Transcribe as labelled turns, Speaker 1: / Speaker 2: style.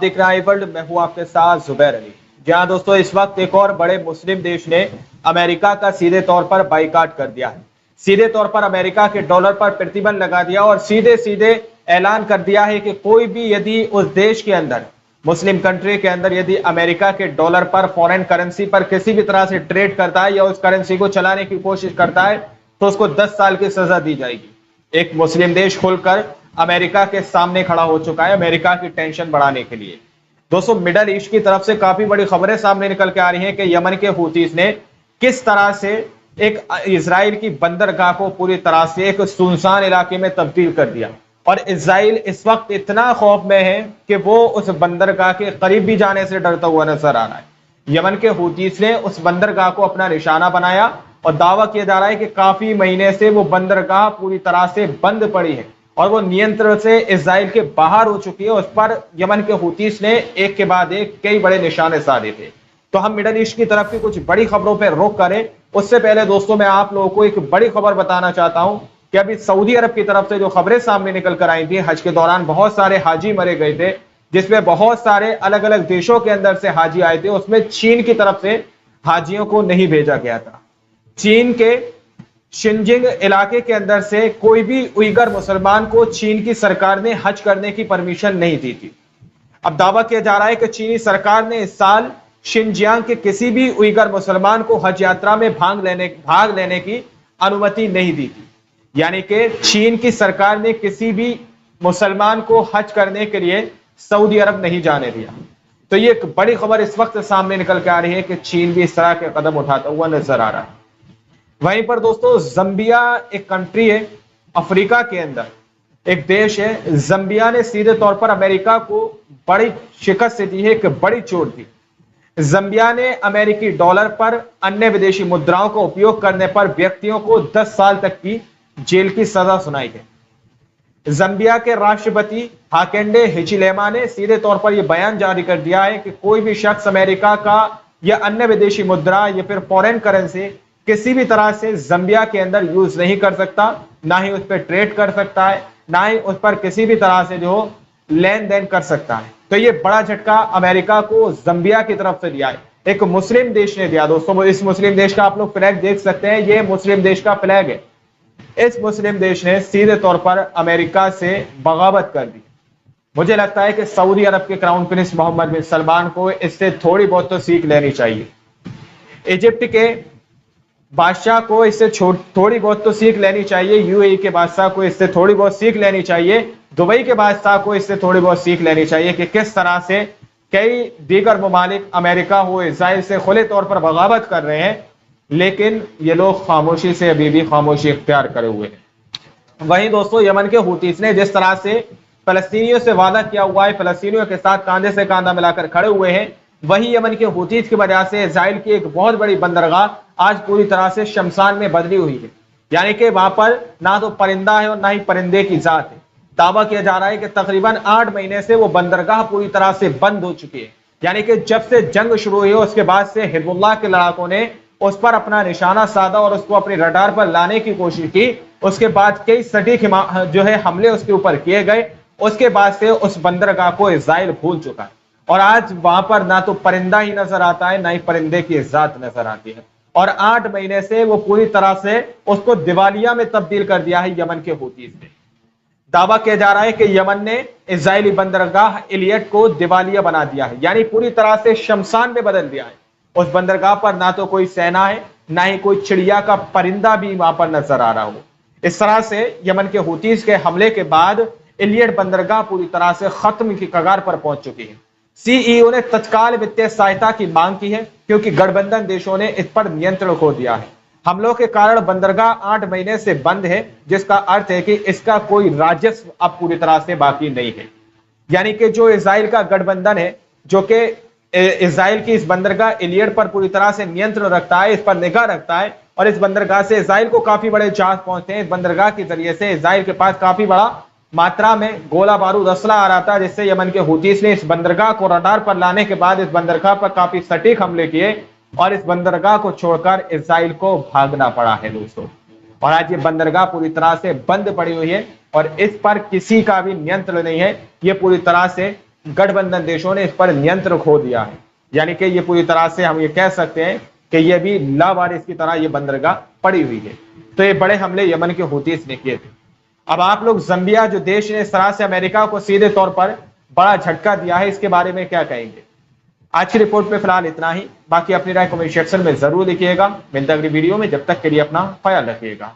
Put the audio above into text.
Speaker 1: देख रहे हैं वर्ल्ड, मैं हूं आपके साथ जुबैर अली। जहां दोस्तों इस वक्त एक और बड़े मुस्लिम देश ने अमेरिका का सीधे तौर पर बाइकाट कर दिया है। सीधे तौर पर अमेरिका के डॉलर पर प्रतिबंध लगा दिया और सीधे सीधे ऐलान कर दिया है कि कोई भी यदि उस देश के अंदर, मुस्लिम कंट्री के अंदर, यदि अमेरिका के डॉलर पर, फॉरेन करेंसी पर किसी भी तरह से ट्रेड करता है या उस करेंसी को चलाने की कोशिश करता है तो उसको 10 साल की सजा दी जाएगी। एक मुस्लिम देश खुलकर अमेरिका के सामने खड़ा हो चुका है अमेरिका की टेंशन बढ़ाने के लिए। दोस्तों, मिडल ईस्ट की तरफ से काफी बड़ी खबरें सामने निकल के आ रही हैं कि यमन के हूतीस ने किस तरह से एक इजराइल की बंदरगाह को पूरी तरह से एक सुनसान इलाके में तब्दील कर दिया और इजराइल इस वक्त इतना खौफ में है कि वो उस बंदरगाह के करीब भी जाने से डरता हुआ नजर आ रहा है। यमन के हूतीस ने उस बंदरगाह को अपना निशाना बनाया और दावा किया जा रहा है कि काफी महीने से वो बंदरगाह पूरी तरह से बंद पड़ी है और वो नियंत्रण से इजराइल के बाहर हो चुकी है। उस पर यमन के हूतीस ने एक के बाद एक कई बड़े निशाने साधे थे। तो हम मिडल ईस्ट की तरफ की कुछ बड़ी खबरों पर रुख करें उससे पहले दोस्तों मैं आप लोगों को एक बड़ी खबर बताना चाहता हूं कि अभी सऊदी अरब की तरफ से जो खबरें सामने निकल कर आई थी, हज के दौरान बहुत सारे हाजी मरे गए थे, जिसमें बहुत सारे अलग अलग देशों के अंदर से हाजी आए थे, उसमें चीन की तरफ से हाजियों को नहीं भेजा गया था। चीन के शिनजिंग इलाके के अंदर से कोई भी उइगर मुसलमान को चीन की सरकार ने हज करने की परमिशन नहीं दी थी। अब दावा किया जा रहा है कि चीनी सरकार ने इस साल शिनजियांग के किसी भी उइगर मुसलमान को हज यात्रा में भाग लेने की अनुमति नहीं दी थी। यानी कि चीन की सरकार ने किसी भी मुसलमान को हज करने के लिए सऊदी अरब नहीं जाने दिया। तो ये एक बड़ी खबर इस वक्त सामने निकल के आ रही है कि चीन भी इस तरह के कदम उठाता हुआ नजर आ रहा है। वहीं पर दोस्तों, जंबिया एक कंट्री है अफ्रीका के अंदर, एक देश है। जंबिया ने सीधे तौर पर अमेरिका को बड़ी शिकस्त दी है, एक बड़ी चोट दी। जंबिया ने अमेरिकी डॉलर पर अन्य विदेशी मुद्राओं का उपयोग करने पर व्यक्तियों को 10 साल तक की जेल की सजा सुनाई है। जंबिया के राष्ट्रपति हाकेंडे हिचिलेमा ने सीधे तौर पर यह बयान जारी कर दिया है कि कोई भी शख्स अमेरिका का या अन्य विदेशी मुद्रा या फिर फॉरेन करेंसी किसी भी तरह से जंबिया के अंदर यूज नहीं कर सकता, ना ही उस पर ट्रेड कर सकता है, ना ही उस पर किसी भी तरह से जो लेन देन कर सकता है। तो ये बड़ा झटका अमेरिका को जंबिया की तरफ से दिया है, एक मुस्लिम देश ने दिया। दोस्तों, इस मुस्लिम देश का आप लोग फ्लैग देख सकते हैं, ये मुस्लिम देश का फ्लैग है। इस मुस्लिम देश ने सीधे तौर पर अमेरिका से बगावत कर दी। मुझे लगता है कि सऊदी अरब के क्राउन प्रिंस मोहम्मद बिन सलमान को इससे थोड़ी बहुत तो सीख लेनी चाहिए। इजिप्ट के बादशाह को इससे थोड़ी बहुत तो सीख लेनी चाहिए। यूएई के बादशाह को इससे थोड़ी बहुत सीख लेनी चाहिए। दुबई के बादशाह को इससे थोड़ी बहुत सीख लेनी चाहिए कि किस तरह से कई दीगर ममालिक अमेरिका हो इजराइल से खुले तौर पर बगावत कर रहे हैं, लेकिन ये लोग खामोशी से अभी भी खामोशी इख्तियार करे हुए हैं। वहीं दोस्तों, यमन के हूतीस ने जिस तरह से फलस्तीनियों से वादा किया हुआ है, फलस्तीनियों के साथ कांधे से कांधा मिलाकर खड़े हुए हैं, वही यमन के हूतीस की वजह से इजराइल की एक बहुत बड़ी बंदरगाह आज पूरी तरह से शमशान में बदली हुई है। यानी कि वहां पर ना तो परिंदा है और ना ही परिंदे की जात है। दावा किया जा रहा है कि तकरीबन 8 महीने से वो बंदरगाह पूरी तरह से बंद हो चुकी है। यानी कि जब से जंग शुरू हुई उसके बाद से हिजबुल्लाह के लड़ाकों ने उस पर अपना निशाना साधा और उसको अपनी रडार पर लाने की कोशिश की। उसके बाद कई सटीक जो है हमले उसके ऊपर किए गए। उसके बाद से उस बंदरगाह को इजराइल भूल चुका है और आज वहां पर ना तो परिंदा ही नजर आता है, ना ही परिंदे की जात नजर आती है। और 8 महीने से वो पूरी तरह से उसको दिवालिया में तब्दील कर दिया है यमन के हूतीस ने। दावा किया जा रहा है कि यमन ने इजरायली बंदरगाह इलियट को दिवालिया बना दिया है, यानी पूरी तरह से शमशान में बदल दिया है। उस बंदरगाह पर ना तो कोई सेना है, ना ही कोई चिड़िया का परिंदा भी वहां पर नजर आ रहा हो। इस तरह से यमन के हूतीस के हमले के बाद इलियट बंदरगाह पूरी तरह से खत्म की कगार पर पहुंच चुकी है। सीईओ ने तत्काल वित्तीय सहायता की मांग की है क्योंकि गठबंधन देशों ने इस पर नियंत्रण खो दिया है। हमलों के कारण बंदरगाह 8 महीने से बंद है, जिसका अर्थ है कि इसका कोई राजस्व अब पूरी तरह से बाकी नहीं है। यानी कि जो इजराइल का गठबंधन है, जो कि इजराइल की इस बंदरगाह इलियट पर पूरी तरह से नियंत्रण रखता है, इस पर निगाह रखता है और इस बंदरगाह से इजराइल को काफी बड़े जहाज पहुंचते हैं। इस बंदरगाह के जरिए से इजराइल के पास काफी बड़ा मात्रा में गोला बारूद असला आ रहा था, जिससे यमन के हूतीस ने इस बंदरगाह को रडार पर लाने के बाद इस बंदरगाह पर काफी सटीक हमले किए और इस बंदरगाह को छोड़कर इजराइल को भागना पड़ा है दोस्तों। और आज ये बंदरगाह पूरी तरह से बंद पड़ी हुई है और इस पर किसी का भी नियंत्रण नहीं है। ये पूरी तरह से गठबंधन देशों ने इस पर नियंत्रण खो दिया है। यानी कि ये पूरी तरह से हम ये कह सकते हैं कि ये भी लावारिस की तरह ये बंदरगाह पड़ी हुई है। तो ये बड़े हमले यमन के हूतीस ने किए थे। अब आप लोग जम्बिया जो देश ने इस तरह से अमेरिका को सीधे तौर पर बड़ा झटका दिया है, इसके बारे में क्या कहेंगे? आज की रिपोर्ट में फिलहाल इतना ही। बाकी अपनी राय कमेंट सेक्शन में जरूर लिखिएगा। मिलते हैं अगली वीडियो में, जब तक के लिए अपना ख्याल रखिएगा।